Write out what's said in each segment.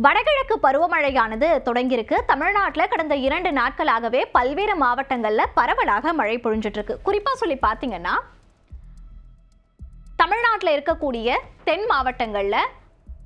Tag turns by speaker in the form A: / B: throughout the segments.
A: வடகிழக்கு பருவமழையானது தொடங்கியிருக்கு. தமிழ்நாட்டில் கடந்த 2 நாட்களாகவே பல்வேறு மாவட்டங்களில் பரவலாக மழை பொழிஞ்சிட்டு இருக்கு. குறிப்பாக சொல்லி பார்த்தீங்கன்னா தமிழ்நாட்டில் இருக்கக்கூடிய தென் மாவட்டங்களில்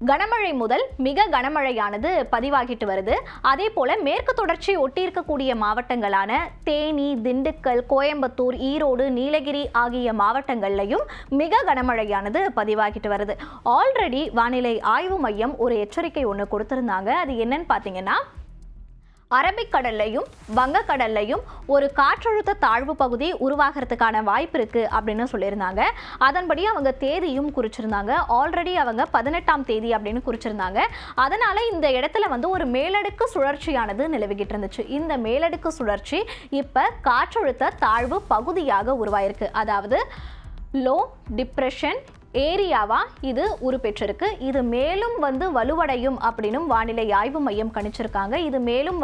A: கனமழை முதல் மிக கனமழையானது பதிவாகிட்டு வருது. அதே போல மேற்கு தொடர்ச்சி ஒட்டி இருக்கக்கூடிய மாவட்டங்களான தேனி, திண்டுக்கல், கோயம்புத்தூர், ஈரோடு, நீலகிரி ஆகிய மாவட்டங்கள்லையும் மிக கனமழையானது பதிவாகிட்டு வருது. ஆல்ரெடி வானிலை ஆய்வு மையம் ஒரு எச்சரிக்கை ஒன்று கொடுத்திருந்தாங்க. அது என்னன்னு பார்த்தீங்கன்னா, அரபிக்கடல்லையும் வங்கக்கடல்லையும் ஒரு காற்றழுத்த தாழ்வு பகுதி உருவாகிறதுக்கான வாய்ப்பு இருக்கு அப்படின்னு சொல்லியிருந்தாங்க. அதன்படி அவங்க தேதியும் குறிச்சிருந்தாங்க. ஆல்ரெடி அவங்க 18ஆம் தேதி அப்படின்னு குறிச்சிருந்தாங்க. அதனால இந்த இடத்துல ஒரு மேலடுக்கு சுழற்சியானது நிலவிக்கிட்டு இருந்துச்சு. இந்த மேலடுக்கு சுழற்சி இப்ப காற்றழுத்த தாழ்வு பகுதியாக உருவாயிருக்கு. அதாவது லோ டிப்ரெஷன் ஏரியாவா இது உருப்பெற்றிருக்கு. இது மேலும் வலுவடையும் அப்படின்னு வானிலை ஆய்வு மையம் கணிச்சிருக்காங்க. இது மேலும்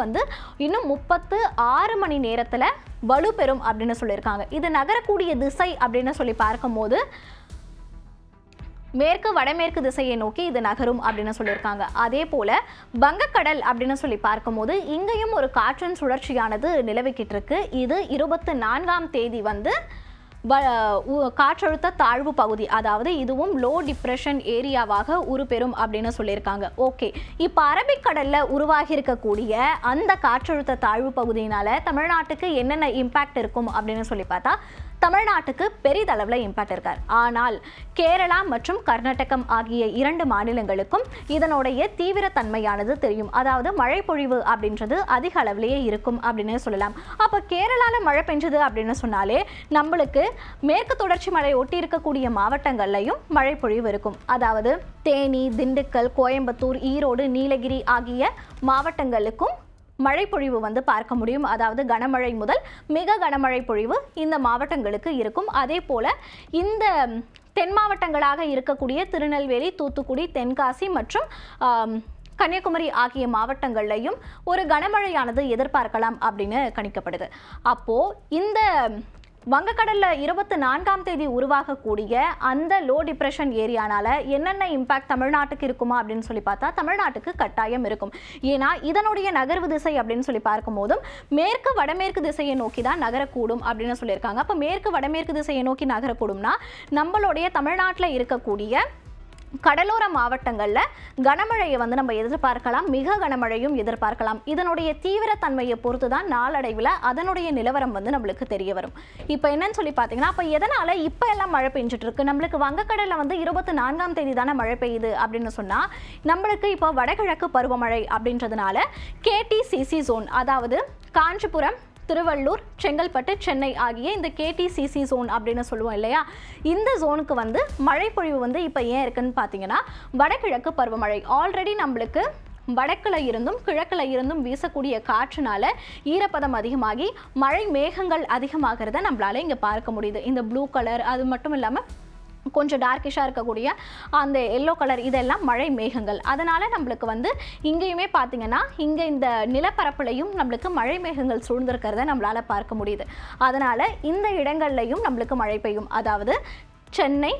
A: இன்னும் 36 மணி நேரத்தில் வலுப்பெறும் அப்படின்னு சொல்லியிருக்காங்க. இது நகரக்கூடிய திசை அப்படின்னு சொல்லி பார்க்கும்போது மேற்கு வடமேற்கு திசையை நோக்கி இது நகரும் அப்படின்னு சொல்லியிருக்காங்க. அதே போல வங்கக்கடல் அப்படின்னு சொல்லி பார்க்கும்போது இங்கேயும் ஒரு காற்றின் சுழற்சியானது நிலவிக்கிட்டு இருக்கு. இது 24ஆம் தேதி காற்றழுத்த தாழ்வு பகுதி, அதாவது இதுவும் லோ டிப்ரெஷன் ஏரியாவாக உருப்பெறும் அப்படின்னு சொல்லியிருக்காங்க. ஓகே, இப்போ அரபிக்கடல்ல உருவாகி இருக்கக்கூடிய அந்த காற்றழுத்த தாழ்வு பகுதியினால தமிழ்நாட்டுக்கு என்னென்ன இம்பாக்ட் இருக்கும் அப்படின்னு சொல்லி பார்த்தா, தமிழ்நாட்டுக்கு பெரிதளவில் இம்பாக்ட் இருக்கார். ஆனால் கேரளா மற்றும் கர்நாடகம் ஆகிய 2 மாநிலங்களுக்கும் இதனுடைய தீவிரத்தன்மையானது தெரியும். அதாவது மழை பொழிவு அப்படின்றது அதிக அளவிலேயே இருக்கும் அப்படின்னு சொல்லலாம். அப்போ கேரளாவில் மழை பெஞ்சது அப்படின்னு சொன்னாலே நம்மளுக்கு மேற்கு தொடர்ச்சி மலை ஒட்டி இருக்கக்கூடிய மாவட்டங்கள்லையும் மழை பொழிவு இருக்கும். அதாவது தேனி, திண்டுக்கல், கோயம்புத்தூர், ஈரோடு, நீலகிரி ஆகிய மாவட்டங்களுக்கும் மழை பொழிவு பார்க்க முடியும். அதாவது கனமழை முதல் மிக கனமழை பொழிவு இந்த மாவட்டங்களுக்கு இருக்கும். அதே போல இந்த தென் மாவட்டங்களாக இருக்கக்கூடிய திருநெல்வேலி, தூத்துக்குடி, தென்காசி மற்றும் கன்னியாகுமரி ஆகிய மாவட்டங்கள்லையும் ஒரு கனமழையானது எதிர்பார்க்கலாம் அப்படின்னு கணிக்கப்படுது. அப்போ இந்த வங்கக்கடல்ல 24ஆம் தேதி உருவாகக்கூடிய அந்த லோ டிப்ரெஷன் ஏரியானால என்னென்ன இம்பாக்ட் தமிழ்நாட்டுக்கு இருக்குமா அப்படின்னு சொல்லி பார்த்தா, தமிழ்நாட்டுக்கு கட்டாயம் இருக்கும். ஏன்னா இதனுடைய நகர்வு திசை அப்படின்னு சொல்லி பார்க்கும்போதும் மேற்கு வடமேற்கு திசையை நோக்கி தான் நகரக்கூடும் அப்படின்னு சொல்லியிருக்காங்க. அப்போ மேற்கு வடமேற்கு திசையை நோக்கி நகரக்கூடும்னா நம்மளுடைய தமிழ்நாட்டில் இருக்கக்கூடிய கடலோர மாவட்டங்களில் கனமழையை நம்ம எதிர்பார்க்கலாம். மிக கனமழையும் எதிர்பார்க்கலாம். இதனுடைய தீவிரத்தன்மையை பொறுத்து தான் நாளடைவில் அதனுடைய நிலவரம் நம்மளுக்கு தெரிய வரும். இப்போ என்னன்னு சொல்லி பார்த்தீங்கன்னா, அப்போ எதனால் இப்போ எல்லாம் மழை பெஞ்சிட்டு இருக்கு? நம்மளுக்கு வங்கக்கடலில் 24ஆம் தேதி தானே மழை பெய்யுது அப்படின்னு சொன்னால், நம்மளுக்கு இப்போ வடகிழக்கு பருவமழை அப்படின்றதுனால கேடிசிசி ஜோன், அதாவது காஞ்சிபுரம், திருவள்ளூர், செங்கல்பட்டு, சென்னை ஆகிய இந்த கேடிசிசி ஜோன் அப்படின்னு சொல்லுவோம் இல்லையா, இந்த ஜோனுக்கு மழை பொழிவு இப்போ ஏன் இருக்குன்னு பார்த்தீங்கன்னா, வடகிழக்கு பருவமழை ஆல்ரெடி நம்மளுக்கு வடக்குல இருந்தும் கிழக்குல இருந்தும் வீசக்கூடிய காற்றுனால ஈரப்பதம் அதிகமாகி மழை மேகங்கள் அதிகமாகிறத நம்மளால இங்கே பார்க்க முடியுது. இந்த ப்ளூ கலர், அது மட்டும் இல்லாமல் கொஞ்சம் டார்க்கிஷாக இருக்கக்கூடிய அந்த எல்லோ கலர், இதெல்லாம் மழை மேகங்கள். அதனால் நம்மளுக்கு இங்கேயுமே பார்த்தீங்கன்னா இங்கே இந்த நிலப்பரப்புலையும் நம்மளுக்கு மழை மேகங்கள் சூழ்ந்திருக்கிறத நம்மளால் பார்க்க முடியுது. அதனால் இந்த இடங்கள்லையும் நம்மளுக்கு மழை பெய்யும். அதாவது சென்னை,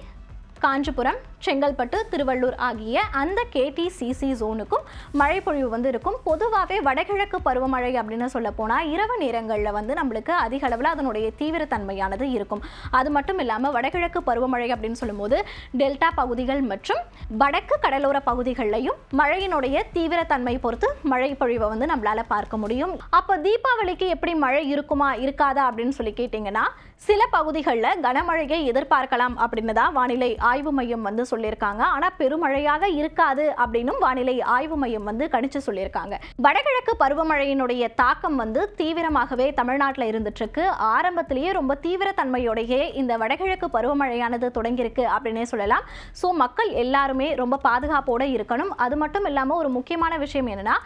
A: காஞ்சிபுரம், செங்கல்பட்டு, திருவள்ளூர் ஆகிய அந்த கேடிசிசி ஜோனுக்கும் மழை பொழிவு இருக்கும். பொதுவாகவே வடகிழக்கு பருவமழை அப்படின்னு சொல்ல போனால் இரவு நேரங்களில் நம்மளுக்கு அதிக அளவில் அதனுடைய தீவிரத்தன்மையானது இருக்கும். அது மட்டும் இல்லாமல் வடகிழக்கு பருவமழை அப்படின்னு சொல்லும்போது டெல்டா பகுதிகள் மற்றும் வடக்கு கடலோர பகுதிகளிலையும் மழையினுடைய தீவிரத்தன்மை பொறுத்து மழை பொழிவை நம்மளால பார்க்க முடியும். அப்போ தீபாவளிக்கு எப்படி மழை இருக்குமா இருக்காதா அப்படின்னு சொல்லி கேட்டிங்கன்னா, சில பகுதிகளில் கனமழையை எதிர்பார்க்கலாம் அப்படின்னு தான் வானிலை ஆய்வு மையம் சொல்லியிருக்காங்க. ஆனா பெருமழையாக இருக்காது அப்படின்னும் வானிலை ஆய்வு மையம் கணிச்சு சொல்லியிருக்காங்க. வடகிழக்கு பருவமழையினுடைய தாக்கம் தீவிரமாகவே தமிழ்நாட்டில் இருந்துட்டு இருக்கு. ஆரம்பத்திலேயே ரொம்ப தீவிரத்தன்மையோடையே இந்த வடகிழக்கு பருவமழையானது தொடங்கியிருக்கு அப்படின்னே சொல்லலாம். ஸோ மக்கள் எல்லாருமே ரொம்ப பாதுகாப்போடு இருக்கணும். அது மட்டும் இல்லாமல் ஒரு முக்கியமான விஷயம் என்னன்னா,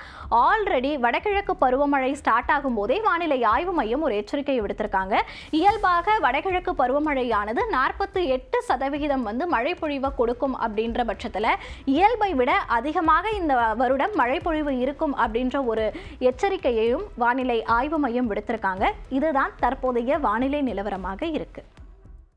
A: ஆல்ரெடி வடகிழக்கு பருவமழை ஸ்டார்ட் ஆகும் போதே வானிலை ஆய்வு மையம் ஒரு எச்சரிக்கை விடுத்திருக்காங்க. இயல்பாக வடகிழக்கு பருவமழையானது 48% மழை பொழிவை கொடுக்கும் அப்படின்ற பட்சத்தில் இயல்பை விட அதிகமாக இந்த வருடம் மழை பொழிவு இருக்கும் அப்படின்ற ஒரு எச்சரிக்கையையும் வானிலை ஆய்வு மையம் விடுத்திருக்காங்க. இதுதான் தற்போதைய வானிலை நிலவரமாக இருக்கு.